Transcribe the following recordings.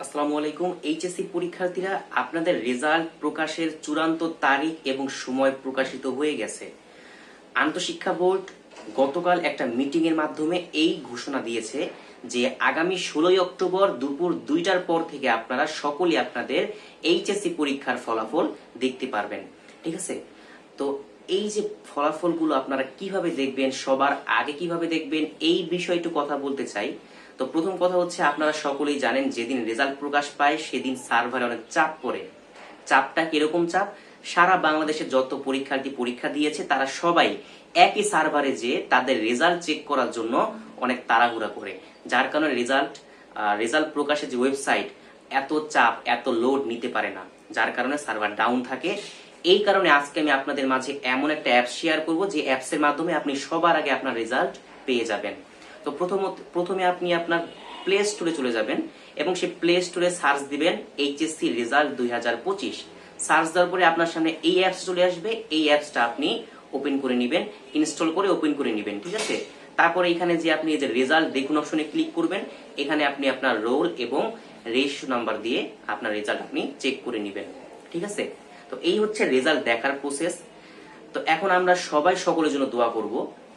আসসালামু আলাইকুম। এইচএসসি পরীক্ষার্থীরা, আপনাদের রেজাল্ট প্রকাশের চূড়ান্ত তারিখ এবং সময় প্রকাশিত হয়ে গেছে। আন্তঃশিক্ষা বোর্ড গতকাল একটা মিটিং এর মাধ্যমে এই ঘোষণা দিয়েছে যে আগামী 16 অক্টোবর দুপুর 2টার পর থেকে আপনারা সকলেই আপনাদের এইচএসসি পরীক্ষার ফলাফল দেখতে পারবেন। ঠিক আছে? তো এই যে ফলাফলগুলো আপনারা কিভাবে দেখবেন, সবার আগে কিভাবে দেখবেন, এই বিষয়ে একটু কথা বলতে চাই। তো প্রথম কথা হচ্ছে, আপনারা সকলেই জানেন যেদিন রেজাল্ট প্রকাশ পায় সেদিন সার্ভারে অনেক চাপ পড়ে। চাপটা কিরকম চাপ? সারা বাংলাদেশে যত পরীক্ষার্থী পরীক্ষা দিয়েছে তারা সবাই একই সার্ভারে যে তাদের রেজাল্ট চেক করার জন্য অনেক তাড়াহুড়া করে, যার কারণে রেজাল্ট প্রকাশের যে ওয়েবসাইট এত চাপ এত লোড নিতে পারে না, যার কারণে সার্ভার ডাউন থাকে। এই কারণে আজকে আমি আপনাদের মাঝে এমন একটা অ্যাপ শেয়ার করব যে অ্যাপসের মাধ্যমে আপনি সবার আগে আপনার রেজাল্ট পেয়ে যাবেন। তো প্রথমে আপনি আপনার প্লে স্টোরে চলে যাবেন এবং সেই প্লে স্টোরে সার্চ দিবেন এইচএসসি রেজাল্ট 2025। সার্চ দেওয়ার পরে আপনার সামনে এই অ্যাপস চলে আসবে। এই অ্যাপসটা আপনি ওপেন করে নেবেন, ইনস্টল করে ওপেন করে নেবেন। ঠিক আছে? তারপরে এখানে যে আপনি এই যে রেজাল্ট দেখুন অপশনে ক্লিক করবেন। এখানে আপনি আপনার রোল এবং রেজিস্ট্রেশন নাম্বার দিয়ে আপনার রেজাল্ট আপনি চেক করে নেবেন। ঠিক আছে? তো এই হচ্ছে রেজাল্ট দেখার প্রসেস। তো এখন আমরা সবাই সকলের জন্য দোয়া করব।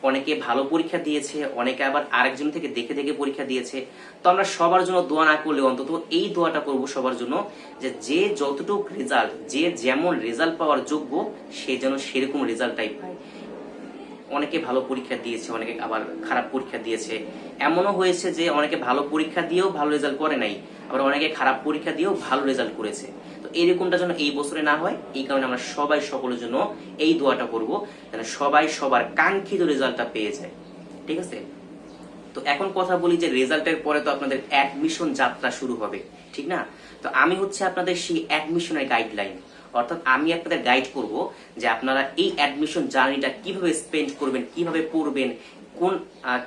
অনেকে ভালো পরীক্ষা দিয়েছে, অনেকে আবার আরেকজন থেকে দেখে দেখে পরীক্ষা দিয়েছে। তো আমরা সবার জন্য দোয়া না করলে অন্তত এই দোয়াটা করব সবার জন্য, যে যে যতটুকু রেজাল্ট, যে যেমন রেজাল্ট পাওয়ার যোগ্য সে যেন সেরকম রেজাল্টটাই পায়। অনেকে ভালো পরীক্ষা দিয়েছে, অনেকে আবার খারাপ পরীক্ষা দিয়েছে। এমনও হয়েছে যে অনেকে ভালো পরীক্ষা দিয়েও ভালো রেজাল্ট করে নাই, আবার অনেকে খারাপ পরীক্ষা দিয়েও ভালো রেজাল্ট করেছে। তো এরকমটা যেন এই বছরে না হয়, এই কারণে আমরা সবাই সকলের জন্য এই দোয়াটা করব, যেন সবাই সবার কাঙ্ক্ষিত রেজাল্টটা পেয়ে যায়। ঠিক আছে? তো এখন কথা বলি যে রেজাল্টের পরে তো আপনাদের অ্যাডমিশন যাত্রা শুরু হবে, ঠিক না? তো আমি হচ্ছে আপনাদের সেই অ্যাডমিশনের গাইডলাইন, অর্থাৎ আমি আপনাদের গাইড করব যে আপনারা এই অ্যাডমিশন জার্নিটা কিভাবে স্পেন্ড করবেন, কিভাবে পড়বেন,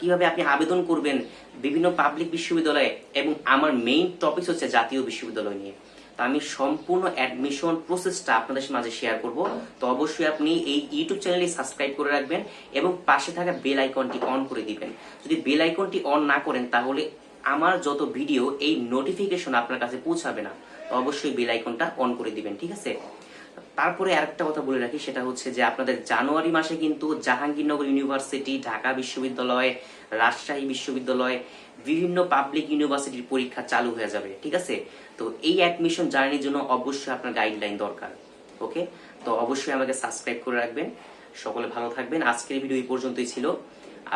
কিভাবে আপনি আবেদন করবেন বিভিন্ন পাবলিক বিশ্ববিদ্যালয়ে, এবং আমার মেইন টপিক হচ্ছে জাতীয় বিশ্ববিদ্যালয় নিয়ে। তো আমি সম্পূর্ণ অ্যাডমিশন প্রসেসটা আপনাদের মাঝে শেয়ার করব। তো অবশ্যই আপনি এই ইউটিউব চ্যানেলটি সাবস্ক্রাইব করে রাখবেন এবং পাশে থাকা বেল আইকনটি অন করে দিবেন। যদি বেল আইকনটি অন না করেন তাহলে আমার যত ভিডিও এই নোটিফিকেশন আপনার কাছে পৌঁছাবে না। তো অবশ্যই বেল আইকনটা অন করে দিবেন। ঠিক আছে? তারপরে আরেকটা কথা বলে রাখি, সেটা হচ্ছে যে আপনাদের জানুয়ারি মাসে কিন্তু জাহাঙ্গীরনগর ইউনিভার্সিটি, ঢাকা বিশ্ববিদ্যালয়, রাজশাহী বিশ্ববিদ্যালয়, বিভিন্ন পাবলিক ইউনিভার্সিটির পরীক্ষা চালু হয়ে যাবে। ঠিক আছে? তো এই অ্যাডমিশন জার্নির জন্য অবশ্যই আপনার গাইডলাইন দরকার। ওকে? তো অবশ্যই আমাকে সাবস্ক্রাইব করে রাখবেন। সকলে ভালো থাকবেন। আজকের ভিডিও এই পর্যন্তই ছিল।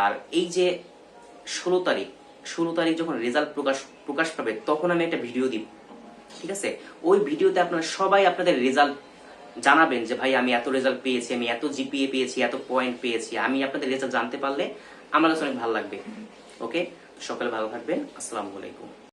আর এই যে 16 তারিখ যখন রেজাল্ট প্রকাশ পাবে তখন আমি একটা ভিডিও দিব। ঠিক আছে? ওই ভিডিওতে আপনারা সবাই আপনাদের রেজাল্ট জানাবেন যে ভাই আমি এত রেজাল্ট পেয়েছি, আমি এত জিপিএ পেয়েছি, এত পয়েন্ট পেয়েছি। আমি আপনাদের রেজাল্ট জানতে পারলে আমার কাছে অনেক ভালো লাগবে। ওকে? সকালে ভালো থাকবেন। আসসালামু আলাইকুম।